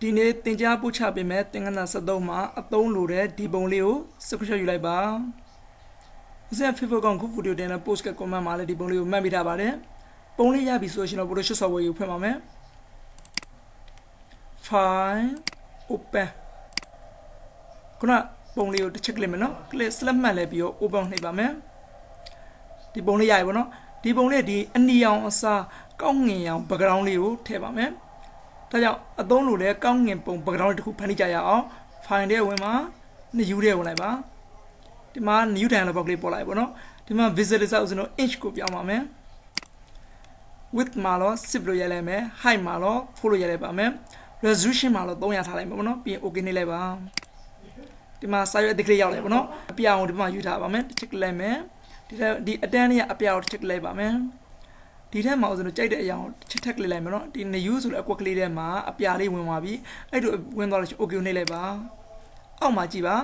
ဒီနေ့သင်ကြားပို့ချပေးမယ်သင်ခန်းစာ73မှာအသုံးလိုတဲ့ဒီပုံလေးကိုစကွရှော့ယူလိုက်ပါဦးဇင်း Facebook ကောင်ခုဗီဒီယိုတင်တဲ့ post က comment မှာလည်းဒီပုံလေးကိုမှတ်ပေးထားပါတယ်ပုံလေးရပြီဆိုရှင်တော့ Photoshop software ကိုဖွင့်ပါမယ် File Open ခုနပုံလေးကိုတစ်ချက် click မယ်နော် click select မှတ်လဲပြီးတော့ open နှိပ်ပါမယ်ဒီပုံလေးရပြီပေါ့နော်ဒီပုံလေးဒီအနီရောင်အစားကောင်းငင်ရောင် background လေးကိုထည့်ပါမယ်ဒါကြောင့်အသုံးလိုလဲကောင်းငင်ပုံ background တစ်ခုဖန်တီးကြရအောင် file ထဲဝင်မှာ new ထဲဝင်လိုက်ပါဒီမှာ new dialog box လေးပေါ်လာပြီပေါ့နော်ဒီမှာ visualizer ဥစဉ်တော့ inch ကိုပြောင်းပါမယ် width မှာတော့ zip လို့ရိုက်လိုက်မယ် height မှာတော့ 4 လို့ရိုက်လိုက်ပါမယ် resolution မှာတော့300ထားလိုက်မယ်ပေါ့နော်ပြီးရင် okay နှိပ်လိုက်ပါဒီမှာစာရွက်အသစ်ကလေးရောက်လိုက်ပေါ့နော်အပြာအောင်ဒီမှာယူထားပါမယ်တစ်ချက်လိုက်မယ်ဒီအတန်းလေးကအပြာကိုတစ်ချက်လိုက်ပါမယ်ဒီထက်မှာဆိုတော့ကြိုက်တဲ့အရာကိုတစ်ထက်ကလေးလိုက်မယ်နော်ဒီ new ဆိုတဲ့အကွက်ကလေးထဲမှာအပြာလေးဝင်သွားပြီအဲ့တို့ဝင်သွားလို့ရှိရင် okay နှိပ်လိုက်ပါအောက်မှာကြည့်ပါ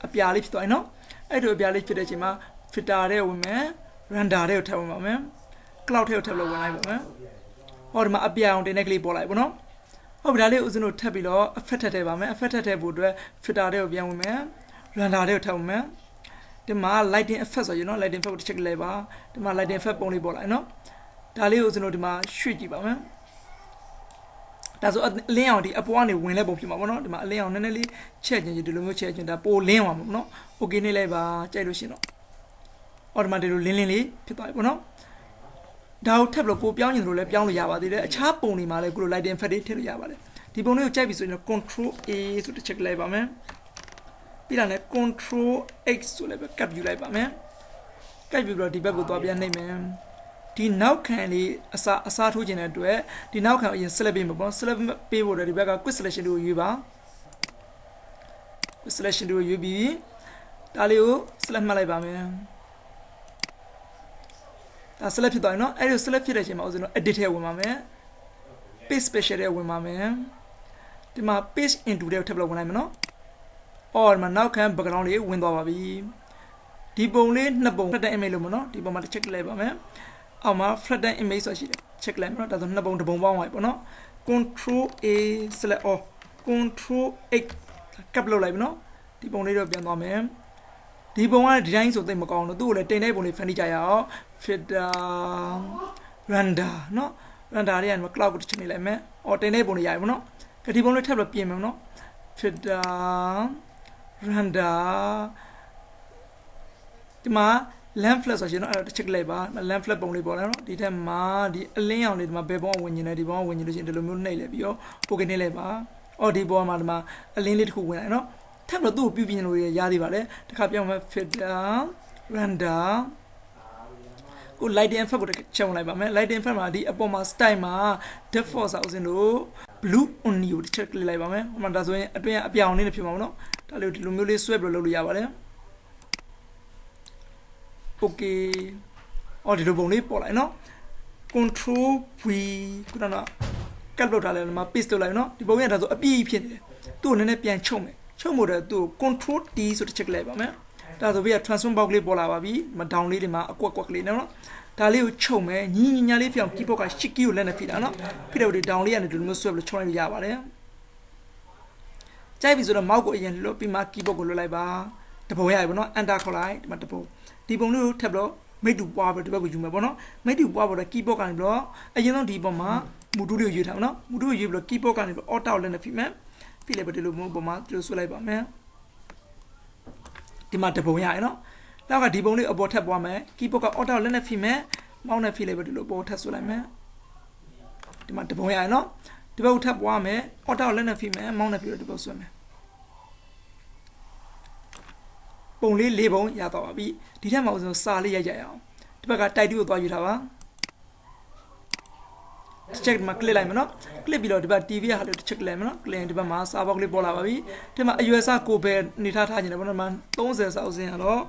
အပြာလေးဖြစ်သွားပြီနော်အဲ့တို့အပြာလေးဖြစ်တဲ့အချိန်မှာ filter ထဲဝင်မယ် render ထဲကိုထပ်ဝင်ပါမယ် cloud ထဲကိုထပ်လို့ဝင်လိုက်ပါမယ်ဟောဒီမှာအပြာအောင်တင်တဲ့ကလေးပေါ်လိုက်ပေါ့နော်ဟုတ်ပြီဒါလေးဦးဇင်းတို့ထပ်ပြီးတော့ effect ထည့်ပါမယ် effect ထည့်ဖို့အတွက် filter ထဲကိုပြန်ဝင်မယ် render ထဲကိုထပ်ဝင်မယ်ဒီမှာ lighting effect ဆိုရနော် lighting effect ကိုတစ်ချက်လိုက်ပါဒီမှာ lighting effect ပုံလေးပေါ်လိုက်နော်ဒါလေးကိုကျွန်တော်ဒီမှာရွှေ့ကြည့်ပါမယ်ဒါဆိုအလင်းအောင်ဒီအပေါ်ကနေဝင်လဲပုံဖြစ်မှာပေါ့နော်ဒီမှာအလင်းအောင်နည်းနည်းလေးချက်ချင်းဒီလိုမျိုးချက်ချင်းဒါပိုလင်းသွားမှာပေါ့နော်โอเคနေလိုက်ပါကြိုက်လို့ရှိရင်တော့အော်ဒီမှာဒီလိုလင်းလင်းလေးဖြစ်သွားပြီပေါ့နော်ဒါကိုထပ်လို့ကိုပြောင်းရင်တို့လည်းပြောင်းလို့ရပါသေးတယ်အခြားပုံတွေမှာလည်းကိုလို lighting effect တွေထည့်လို့ရပါတယ်ဒီပုံလေးကိုကြိုက်ပြီဆိုရင် control A ဆိုတစ်ချက်လိုက်ပါမယ်ပြီးတော့လည်း control X ဆိုလည်းပဲကပ်ယူလိုက်ပါမယ်ကပ်ယူပြီးတော့ဒီဘက်ကိုသွားပြန်နှိပ်မယ်ဒီနောက်ခံလေးအစားထိုးခြင်းတဲ့အတွက်ဒီနောက်ခံအရင် select ပေးမှာပေါ့ select ပေးဖို့ဒီဘက်က quick selection တွေကိုရွေးပါ quick selection တွေကိုရွေးပြီးဒါလေးကို select မှတ်လိုက်ပါမယ်ဒါ select ဖြစ်သွားပြီနော်အဲ့ဒီ select ဖြစ်တဲ့အချိန်မှာဦးဇင်းတို့ edit ထဲဝင်ပါမယ် page special ထဲဝင်ပါမယ်ဒီမှာ page into ထဲကိုထပ်ပြီးဝင်လိုက်မယ်နော်အော်ဒီမှာနောက်ခံ background လေးဝင်သွားပါပြီဒီပုံလေးနှစ်ပုံ flatten image လို့မနော်ဒီပုံမှာတစ်ချက်လိုက်ပါမယ်အောက်မှာ flatten image ဆိုရှိတယ် check လိုက်မယ်နော်ဒါဆိုနှစ်ပုံတစ်ပုံပေါင်းသွားပြီပေါ့နော် control A select all control X ကပ်လုပ်လိုက်ပြီနော်ဒီပုံလေးတော့ပြန်သွားမယ်ဒီပုံကဒီတိုင်းဆိုသိမကောင်းတော့သူ့ကိုလည်းတင်တဲ့ပုံလေးဖန်တီးကြရအောင် filter render နော် render လေးက cloud ကိုတစ်ချက်နေလိုက်မယ်အော်တင်တဲ့ပုံလေးရပြီပေါ့နော်ဒီပုံလေးထပ်ပြီးပြင်မယ်နော် filter render ဒီမှာ lamp flat ဆိုရှင်နော်အဲ့တော့တစ်ချက်လိုက်ပါ lamp flat ပုံလေးပေါ်လာနော်ဒီထက်မှာဒီအလင်းရောင်လေးဒီမှာဘယ်ပုံကဝင်နေလဲဒီပုံကဝင်နေလို့ရှိရင်ဒီလိုမျိုးနှိပ်လိုက်ပြီးတော့ okay နှိပ်လိုက်ပါအော်ဒီပုံမှာဒီမှာအလင်းလေးတစ်ခုဝင်လိုက်နော်ထပ်တော့သူ့ကိုပြုပြင်လို့ရသေးပါလေတစ်ခါပြောင်းမယ် filter render ကို lighting effect ကိုချက်ဝင်လိုက်ပါမယ် lighting effect မှာဒီအပေါ်မှာ style မှာ default ဆိုဦးစင်တို့ blue on ကိုတစ်ချက်ကလစ်လိုက်ပါမယ်ဟိုမှာဒါဆိုရင်အတွင်းအပြောင်လေးနဲ့ဖြစ်မှာပေါ့နော်ဒါလေးဒီလိုမျိုးလေးဆွဲပြီးလုပ်လို့ရပါတယ်okay အော်ဒီလိုပုံလေးပေါ်လိုက်နော် control V ခုနကကပ်လုပ်ထားလိုက်မှာ paste လုပ်လိုက်နော်ဒီပုံရဒါဆိုအပြည့်ဖြစ်နေတယ်သူ့ကိုနည်းနည်းပြန်ချုပ်မယ်ချုပ်မို့တဲ့သူ့ကို control T ဆိုတစ်ချက်လိုက်ပါမယ်ဒါဆိုပြီးတော့ transform box လေးပေါ်လာပါပြီမ down လေးတွေမှာအကွက်ကလေးနော်ဒါလေးကိုချုပ်မယ်ညီညာလေးပြောင်း keyboard က shift key ကိုလက်နဲ့ဖိတာနော်ဖိတော့ဒီ down လေးကနေဒီလိုမျိုးဆွဲပြီးချုပ်လိုက်ရပါတယ်ကြိုက်ပြီဆိုတော့ mouse ကိုအရင်လွတ်ပြီးမှ keyboard ကိုလွတ်လိုက်ပါတပုံရပြီပေါ့နော် enter ခေါ်လိုက်ဒီမှာတပုံဒီပုံလေးကိုထပ်ပြီးတော့ make to ပွားပြီးဒီဘက်ကိုယူမယ်ပေါ့နော် make to ပွားပြီးတော့ keyboard ကနေပြီးတော့အရင်ဆုံးဒီပုံမှာမူတူလေးကိုယူထားမယ်နော်မူတူကိုယူပြီးတော့ keyboard ကနေပြီးတော့ alt ကိုလက်နဲ့ဖိမယ်ဖိလိုက်ပြီးဒီလိုမျိုးပုံမှာဒီလိုဆွဲလိုက်ပါမယ်ဒီမှာတပုံရရနော်နောက်ကဒီပုံလေးအပေါ်ထပ်ပွားမယ် keyboard က alt ကိုလက်နဲ့ဖိမယ်မောင်းနဲ့ဖိလိုက်ပြီးဒီလိုပေါ်ထပ်ဆွဲလိုက်မယ်ဒီမှာတပုံရရနော်ဒီဘက်ကိုထပ်ပွားမယ် alt ကိုလက်နဲ့ဖိမယ်မောင်းနဲ့ဖိတော့ဒီဘက်ဆွဲမယ်ပုံလေး၄ပုံရတော့ပါပြီဒီထက်မှဦးဆုံးစာလေးရိုက်ကြရအောင်ဒီဘက်က title ကိုသွားယူထားပါ check မှာ click လိုက်မယ်နော် click ပြီးတော့ဒီဘက် TV ရဟာလို့ check လိုက်မယ်နော် click ဒီဘက်မှာစာဘောက်လေးပေါ်လာပါပြီဒီမှာအရွယ်စားကိုပဲနေထားနေတယ်ပေါ့နော်30စာအုပ်စင်းကတော့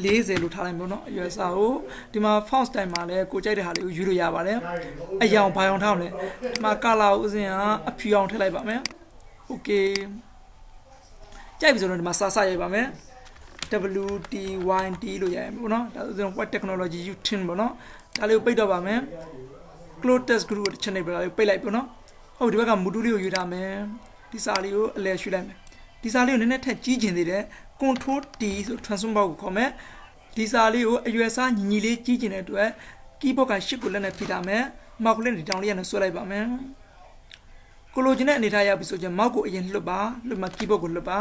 40လို့ထားလိုက်ပေါ့နော်အရွယ်စားကိုဒီမှာ font style မှာလည်းကိုကြိုက်တဲ့ဟာလေးကိုယူလို့ရပါတယ်အယောင်ဘာအောင်ထားမလဲဒီမှာ color အုပ်စင်းကအဖြူအောင်ထည့်လိုက်ပါမယ် okay ကြိုက်ပြီဆိုတော့ဒီမှာစာရိုက်ပါမယ်WTYT လို့ရရမယ်ပေါ့နော်ဒါဆိုရင် what technology you tin ပေါ့နော်ဒါလေးကိုပိတ်တော့ပါမယ် close test group ကိုတစ်ချက်နေပြလိုက်ပိတ်လိုက်ပေါ့နော်ဟုတ်ဒီဘက်ကမူတူလေးကိုယူထားမယ် ဒီစာလေးကိုအလဲရွှေ့လိုက်မယ်ဒီစာလေးကိုနည်းနည်းထက်ကြီးကျင်သေးတယ် control D ဆို transform bar ကိုခေါ်မယ်ဒီစာလေးကိုအရွယ်စားညီလေးကြီးကျင်တဲ့အတွက် keyboard ကရှစ်ကိုလက်နဲ့ဖိထားမယ် mouse ကိုလည်းဒီတောင်လေးနဲ့ဆွဲလိုက်ပါမယ်ကိုလိုချင်တဲ့အနေထားရပြီဆိုရင် mouse ကိုအရင်လွတ်ပါလွတ်မှ keyboard ကိုလွတ်ပ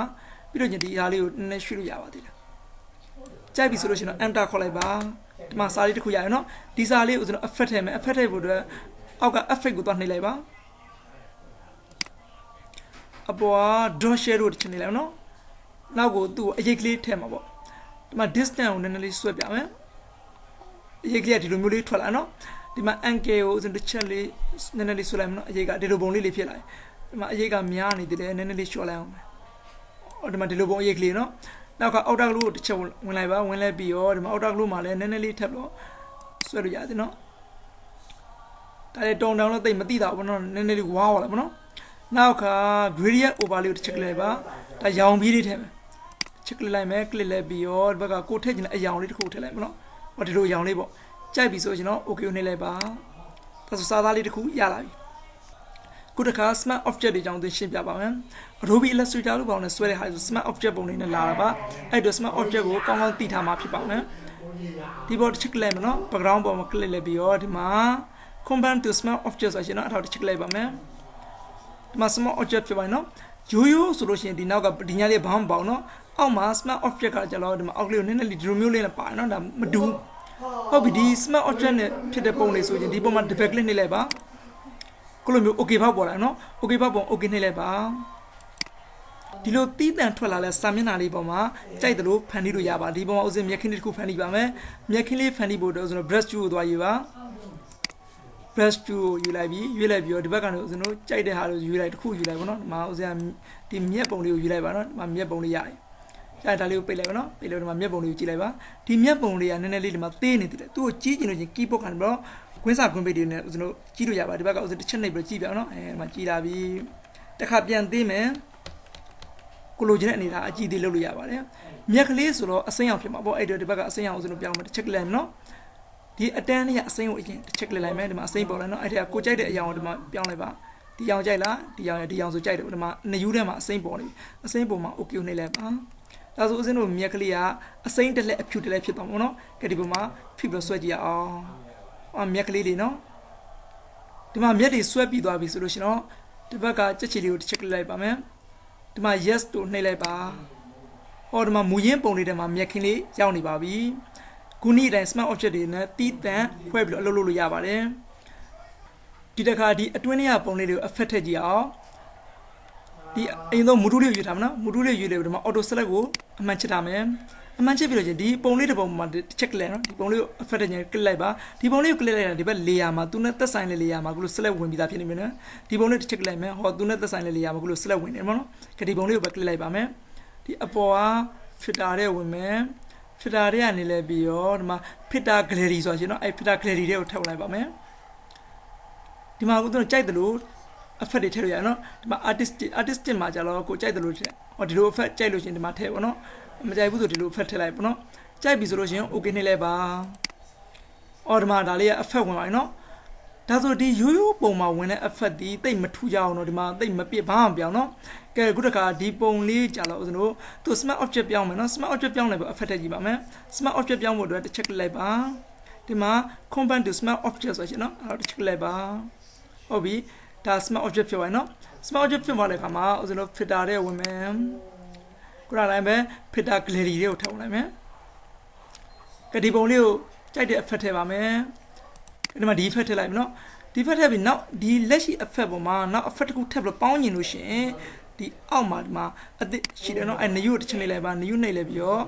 ါပြီးတော့ဒီစာလေးကိုနည်းနည်းရွှေ့လို့ရပါသေးတယ်ကြိုက်ပြီဆိုလို့ရှိရင်တော့ enter ခေါ်လိုက်ပါဒီမှာစာလေးတစ်ခုရရနော်ဒီစာလေးကိုကျွန်တော် effect ထည့်မယ် effect ထည့်ဖို့အတွက်အောက်က effect ကိုသွားနှိပ်လိုက်ပါအပေါ် draw shadow တစ်ချက်နှိပ်လိုက်နော်နောက်ကိုသူ့ကိုအရေးကလေးထည့်မှာပေါ့ဒီမှာ distance ကိုနည်းနည်းလေးဆွဲပြမယ်အရေးကလေးကဒီလိုမျိုးလေးထွက်လာနော်ဒီမှာ angle ကိုကျွန်တော်တစ်ချက်လေးနည်းနည်းလေးဆွဲလိုက်မနော်အရေးကဒီလိုပုံလေးဖြစ်လာဒီမှာအရေးကများနေသေးတယ်နည်းနည်းလေးလျှော့လိုက်အောင်ဒီမှာဒီလိုပုံအရေးကလေးနော်နောက်ကအောက်တာကလေးကိုတစ်ချက်ဝင်လိုက်ပါဝင်လိုက်ပြီးတော့ဒီမှာအောက်တာကလေးမှာလည်းနည်းနည်းလေးထပ်လို့ဆွဲလို့ရတယ်နော်ဒါလည်းတောင်းတောင်းလို့သိမသိတာဘူးနော်နည်းနည်းလေးဝါးသွားလိုက်ပါနော်နောက်က gradient over လေးကိုတစ်ချက်လိုက်ပါဒါရောင်ပြီးလေးထည့်မယ်ချက်ကလိုက်မယ်ကလစ်လိုက်ပြီးတော့ဒီဘက်ကကိုထည့်ချင်တဲ့အရောင်လေးတစ်ခုထည့်လိုက်မနော်ဟောဒီလိုအရောင်လေးပေါ့ကြိုက်ပြီဆိုရင်တော့ okay ကိုနှိပ်လိုက်ပါဒါဆိုစာသားလေးတစ်ခုရလာပြီခုတစ်ခါ smart object တွေကြောင်းသင်ရှင်းပြပါမယ် Adobe Illustrator လို့ပေါင်းနဲ့ဆွဲတဲ့ဟာဆို smart object ပုံလေးနဲ့လာတာပါအဲ့တော့ smart object ကိုကောင်းကောင်းသိထားမှာဖြစ်ပါမယ်ဒီပေါ်တစ်ချက်ကလိုက်မယ်နော် background ပေါ်မှာ click လိုက်ပြီးတော့ဒီမှာ combine to smart object ဆိုရှင်တော့အထောက်တစ်ချက်လိုက်ပါမယ်ဒီမှာ smart object ဖြစ်ပါနော်ရိုးရိုးဆိုလို့ရှိရင်ဒီနောက်ကဒီညာလေးဘာမှမပေါ့နော်အောက်မှာ smart object ကကြတော့ဒီမှာအောက်ကလေးကိုနည်းနည်းလေးဒီလိုမျိုးလေးနဲ့ပါနော်ဒါမတူဟုတ်ပြီဒီ smart object နဲ့ဖြစ်တဲ့ပုံလေးဆိုရင်ဒီပုံမှာ double click နှိပ်လိုက်ပါကိုလိုမျိုး okay ဖောက်ပေါ်လာနော် okay ဖောက်ပုံ okay နှိပ်လိုက်ပါဒီလိုတီးတန်ထွက်လာတဲ့စာမျက်နှာလေးပေါ်မှာကြိုက်တယ်လို့ဖန်တီးလို့ရပါဒီပုံမှာဥစဉ်မျက်ခင်းလေးတစ်ခုဖန်တီးပါမယ်မျက်ခင်းလေးဖန်တီးဖို့တော့ကျွန်တော် brush tool ကိုသွားယူပါ brush tool ကိုယူလိုက်ပြီးတော့ဒီဘက်ကနေကျွန်တော်ကြိုက်တဲ့ဟာကိုယူလိုက်တစ်ခုယူလိုက်ပါနော်ဒီမှာဥစဉ်ဒီမျက်ပုံလေးကိုယူလိုက်ပါနော်ဒီမှာမျက်ပုံလေးရတယ်ဒါလေးကိုပိတ်လိုက်ပါနော်ပိတ်လို့ဒီမှာမျက်ပုံလေးကိုကြည့်လိုက်ပါဒီမျက်ပုံလေးကနည်းနည်းလေးဒီမှာသေးနေတယ်သူ့ကိုကြီးကျင်လို့ချင်း keyboard ကနေပြီးတော့ကွင်းစာကွင်းပိတ်တွေနဲ့ကျွန်တော်ကြီးလို့ရပါဒီဘက်ကဥစဉ်တစ်ချက်နှိပ်ပြီးကြည့်ပြအောင်နော်ဒီမှာကြည်လာပြီတစ်ခါပြန်သေးမယ်ကိုလိုချင်တဲ့အနေနဲ့အကြည့်သေးလုပ်လို့ရပါတယ်မြက်ကလေးဆိုတော့အစိမ်းအောင်ဖြစ်မှာပေါ့အဲ့တော့ဒီဘက်ကအစိမ်းအောင်ဆိုလို့ပြောင်းမယ်တစ်ချက်ကလိုက်နော်ဒီအတန်းလေးကအစိမ်းကိုအရင်တစ်ချက်ကလိုက်မယ်ဒီမှာအစိမ်းပေါ်လာနော်အဲ့ဒါကိုကြိုက်တဲ့အရာကိုဒီမှာပြောင်းလိုက်ပါဒီအောင်ကြိုက်လားဒီအောင်ဆိုကြိုက်တယ်ဒီမှာနှစ်ယူးထဲမှာအစိမ်းပေါ်နေပြီအစိမ်းပေါ်မှာ okay နှိပ်လိုက်ပါဒါဆိုဦးစင်းတို့မြက်ကလေးကအစိမ်းတစ်လက်အဖြူတစ်လက်ဖြစ်သွားမှာနော်ကဲဒီပေါ်မှာဖိပြီးဆွဲကြည့်ရအောင်မြက်ကလေးလေးနော်ဒီမှာမြက်တွေဆွဲပြီးသွားပြီဆိုလို့ရှင်တော့ဒီဘက်ကကြက်ချီလေးကိုတစ်ချက်လိုက်ပါမယ်ဒီမှာ yes တို့နှိပ်လိုက်ပါဟောဒီမှာမူရင်းပုံလေးထဲမှာမြက်ခင်းလေးရောက်နေပါပြီခုနေ့တိုင်း smart object တွေနဲ့တီးတန့်ဖွဲ့ပြီးတော့အလုပ်လုပ်လို့ရပါတယ်ဒီတစ်ခါဒီအတွင်းထဲကပုံလေးတွေကို effect ထည့်ကြည့်အောင်ဒီအရင်ဆုံးမူတူလေးကိုယူထားမှာနော်မူတူလေးယူလေဒီမှာ auto select ကိုအမှန်ချစ်ထားမယ်အမှန်ချစ်ပြီးတော့ဒီပုံလေးတစ်ပုံမှာတစ်ချက်လိုက်နော်ဒီပုံလေးကို effect ထည့်click လိုက်ပါဒီပုံလေးကို click လိုက်တာဒီဘက် layer မှာသူနဲ့သက်ဆိုင်တဲ့ layer မှာခုလို select ဝင်ပြီးသားဖြစ်နေမယ်နော်ဒီပုံလေးတစ်ချက်လိုက်မယ်ဟောသူနဲ့သက်ဆိုင်တဲ့ layer မှာခုလို select ဝင်နေမှာနော်ဒီပုံလေးကိုပဲ click လိုက်ပါမယ်ဒီအပေါ်က filter တဲ့ဝင်မယ် filter တဲ့ကနေလဲပြီးတော့ဒီမှာ filter gallery ဆိုရှင်နော်အဲ့ filter gallery တွေကိုထည့်လိုက်ပါမယ်ဒီမှာကိုသူတို့ကြိုက်တယ်လို့ effect တွေထည့်လို့ရနော်ဒီမှာ artistic မှာကြတော့ကိုကြိုက်တယ်လို့ထည့်ဟောဒီလို effect ကြိုက်လို့ရှင်ဒီမှာထည့်ပါနော်မကြိုက်ဘူးဆိုဒီလို effect ထည့်လိုက်ပါနော်ကြိုက်ပြီဆိုလို့ရှင် okay နှိပ်လိုက်ပါအော်ဒီမှာဒါလေးက effect ဝင်ပါနော်ဒါဆိုဒီရိုးရိုးပုံမှာဝင်တဲ့ effect ဒီတိတ်မထူကြအောင်တော့ဒီမှာတိတ်မပြစ်ဘာမှမပြောင်းနော်ကဲခုတခါဒီပုံလေးကြာတော့ဦးဇင်းတို့သူ smart object ပြောင်းမယ်နော် smart object ပြောင်းလိုက်ပါ effect ထည့်ကြည့်ပါမယ် smart object ပြောင်းဖို့အတွက်တစ်ချက်လိုက်ပါဒီမှာ combine to smart object ဆိုရှင်နော်အဲ့တော့တစ်ချက်လိုက်ပါဟုတ်ပြီဒါ smart object ဖြစ်သွားနော် smart object ဖြစ်သွားတဲ့အခါမှာဦးဇင်းတို့ filter တဲ့ဝင်မယ်ခုနတိုင်းပဲ filter gallery တွေကိုထောက်လိုက်မယ်ကဲဒီပုံလေးကိုကြိုက်တဲ့ effect ထည့်ပါမယ်ဒီမှာဒီ effect ထည့်လိုက်မယ်နော်ဒီ effect ထည့်ပြီးနောက်ဒီလက်ရှိ effect ပေါ်မှာနောက် effect တစ်ခုထည့်ပြီးပေါင်းညင်လို့ရှိရင်ဒီအောက်မှာဒီမှာအသစ်ရှိတယ်နော်အဲနယူတစ်ချက်နှိပ်လိုက်ပါနယူနှိပ်လိုက်ပြီးတော့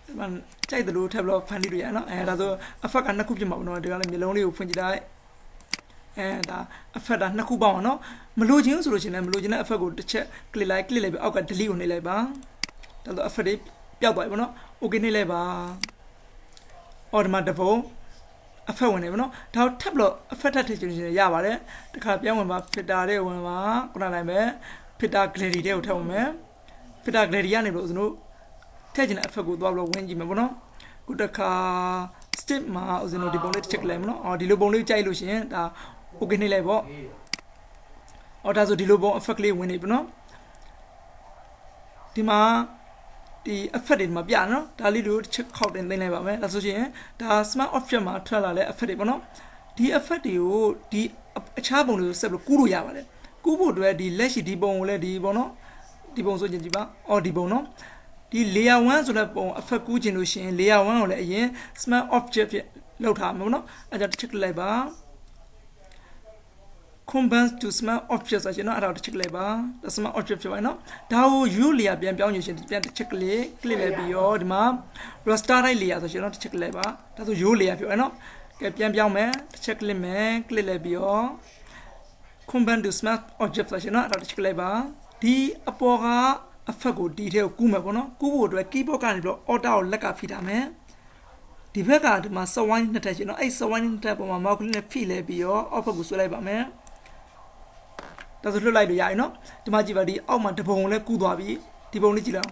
ဒီမှာကြိုက်တယ်လို့ထည့်ပြီးတော့ဖန်တီးလို့ရနော်အဲဒါဆို effect ကနှစ်ခုဖြစ်မှာပေါ့နော်ဒီကလည်းမျိုးလုံးလေးကိုဖွင့်ကြည့်လိုက်အဲဒါ effect တာနှစ်ခုပေါင်းအောင်နော်မလိုချင်ဘူးဆိုလို့ရှိရင်လည်းမလိုချင်တဲ့ effect ကိုတစ်ချက် click လိုက်ပြီးအောက်က delete ကိုနှိပ်လိုက်ပါဒါဆို effect တွေပျောက်သွားပြီပေါ့နော် okay နှိပ်လိုက်ပါအော်ဒီမှာတစ်ပုံeffect ဝင်နေပါနော်ဒါထပ်လို့ effect ထည့်ချင်ရင်ရပါတယ်တခါပြန်ဝင်ပါ filter တွေဝင်ပါခုနတိုင်းပဲ filter gallery တွေကိုထည့်ဝင်မယ် filter gallery ကနေလို့ကျွန်တော်ထည့်ချင်တဲ့ effect ကိုသွားပြီးဝင်ကြည့်မယ်ပေါ့နော်ခုတခါ step မှာကျွန်တော်ဒီပုံလေးတစ်ချက်လိုက်မနော်အော်ဒီလိုပုံလေးကြိုက်လို့ရှိရင်ဒါ okay နှိပ်လိုက်ပေါ့အော်ဒါဆိုဒီလိုပုံ effect လေးဝင်နေပြီနော် ဒီမှာဒီ effect တွေမှာပြနော်ဒါလေးတို့ချက်ခောက်တင်သိမ်းလိုက်ပါမယ်ဒါဆိုရင်ဒါ smart object မှာထွက်လာတဲ့ effect တွေပေါ့နော်ဒီ effect တွေကိုဒီအခြားပုံတွေကိုဆက်ပြီးကူးလို့ရပါတယ်ကူးဖို့အတွက်ဒီလက်ရှိဒီပုံကိုလည်းဒီပေါ့နော်ဒီပုံဆိုရင်ကြည့်ပါအော်ဒီပုံနော်ဒီ layer 1ဆိုတဲ့ပုံ effect ကူးခြင်းလို့ရှိရင် layer 1ကိုလည်းအရင် smart object ဖြစ်လောက်ထားမှာပေါ့နော်အဲ့ဒါတစ်ချက်လိုက်ပါ combine to smart object ဆိုရင်တော့အဲ့ဒါတစ်ချက်လိုက်ပါဒါ smart object ဖြစ်ပါနော်ဒါကို u layer ပြန်ပြောင်းယူရှင်ပြန်တစ်ချက်ကလေး click လိုက်ပြီးတော့ဒီမှာ raster type layer ဆိုရင်တော့တစ်ချက်လိုက်ပါဒါဆို u layer ဖြစ်ပါနော်ကဲပြန်ပြောင်းမယ်တစ်ချက် click မယ် click လိုက်ပြီးတော့ combine to smart object ဆိုရင်တော့အဲ့ဒါတစ်ချက်လိုက်ပါဒီအပေါ်က effect ကိုဒီထဲကိုကူးမယ်ပေါ့နော်ကူးဖို့အတွက် keyboard ကနေပြီးတော့ order ကိုလက်ကဖိထားမယ်ဒီဘက်ကဒီမှာ swine နှစ်ထပ်ရှင်နော်အဲ့ swine နှစ်ထပ်ပေါ်မှာ mouse နဲ့ဖိလဲပြီးတော့ output ကိုဆွဲလိုက်ပါမယ်ဒါဆိုလွှတ်လိုက်လို့ရပြီနော်ဒီမှာကြည့်ပါဒီအောက်မှာတပုံလည်းကူးသွားပြီဒီပုံလေးကြည့်လိုက်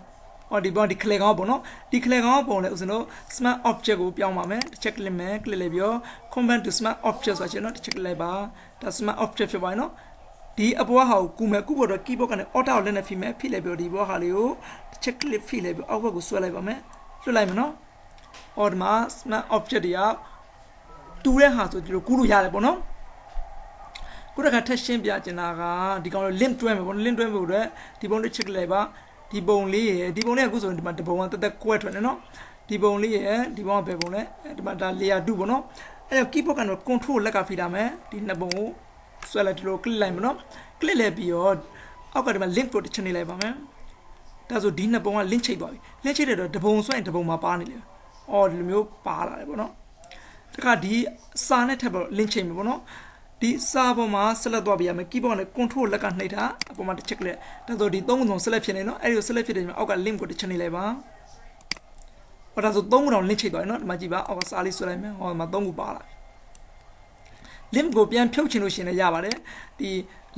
အောင်ဒီပုံဒီ click ကောင်းပေါ့နော်ဒီ click ကောင်းပုံလည်းဥစဉ်တော့ smart object ကိုပြောင်းပါမယ်တစ်ချက် click မယ် click လိုက်ပြီးတော့ combine to smart object ဆိုချင်တော့တစ်ချက် click လိုက်ပါဒါ smart object ဖြစ်ပါနော်ဒီအပေါ်ဟာကိုကူမယ်ကူဖို့တော့ keyboard ကနေ order ကိုလက်နဲ့ဖိမယ်ဖိလိုက်ပြီးတော့ဒီဘောဟာလေးကိုတစ်ချက် click ဖိလိုက်ပြီးအောက်ဘက်ကိုဆွဲလိုက်ပါမယ်လွှတ်လိုက်မယ်နော်အော်ဒီမှာ smart object တွေကတူတဲ့ဟာဆိုဒီလိုကူးလို့ရတယ်ပေါ့နော်ခုတခါထက်ရှင်းပြချင်တာကဒီကောင်လေး link တွဲမယ်ပေါ့ link တွဲဖို့အတွက်ဒီပုံလေး check လိုက်ပါဒီပုံလေးရယ်ဒီပုံလေးကအခုဆိုရင်ဒီမှာတပုံကတက်တက်ကွဲထွက်နေနော်ဒီပုံလေးရယ်ဒီပုံကဘယ်ပုံလဲဒီမှာဒါ layer 2ပေါ့နော်အဲ့တော့ keyboard ကတော့ control လက်ကဖိထားမယ်ဒီနှစ်ပုံကိုဆွဲလိုက်ဒီလို click လိုက်မယ်နော် click လိုက်ပြီးတော့အောက်ကဒီမှာ link ကိုတစ်ချက်နေလိုက်ပါမယ်ဒါဆိုဒီနှစ်ပုံက link ချိတ်သွားပြီ link ချိတ်တဲ့တော့တပုံဆွဲရင်တပုံမှာပါနေလေအော်ဒီလိုမျိုးပါလာတယ်ပေါ့နော်တခါဒီစာနဲ့ထပ်ပြီး link ချိတ်မယ်ပေါ့နော်ဒီစာပေါ်မှာ select သွားပြရမယ် keyboard နဲ့ control လက်ကနှိပ်ထားအပေါ်မှာတစ်ချက်လက်ဒါဆိုဒီသုံးခု select ဖြစ်နေနော်အဲ့ဒီ select ဖြစ်တဲ့မှာအောက်က link ကိုတစ်ချက်နေလိုက်ပါဟောဒါဆိုသုံးခုတော့ link ချိတ်သွားပြီနော်ဒီမှာကြည့်ပါအောက်ကစာလေးဆွဲလိုက်မယ်ဟောမှာသုံးခုပါလာပြီ link ကိုပြန်ဖြုတ်ချင်လို့ရှိရင်လည်းရပါတယ်ဒီ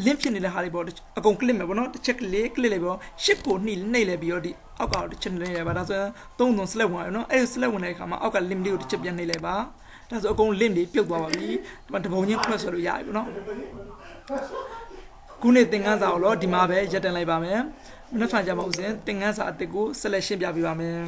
link ဖြစ်နေတဲ့ဟာတွေပေါ့အကုန် click မယ်ပေါ့နော်တစ်ချက် click လိုက်ပြီးတော့ shift ကိုနှိပ်လိုက်ပြီးတော့ဒီအောက်ကတစ်ချက်နေလိုက်ပါဒါဆိုသုံးခု select ဝင်ရနော်အဲ့ဒီ select ဝင်တဲ့အခါမှာအောက်က link လေးကိုတစ်ချက်ပြန်နှိပ်လိုက်ပါဒါဆိုအကုန် link တွေပြုတ်သွားပါပြီဒီမှာတပုံချင်းခွဲဆွဲလို့ရပြီပေါ့နော်ခုနေ့သင်ခန်းစာကိုတော့ဒီမှာပဲရပ်တန့်လိုက်ပါမယ်မနေ့ဖန်ကြပါဦးစဉ်သင်ခန်းစာအသစ်ကို selection ပြပေးပါမယ်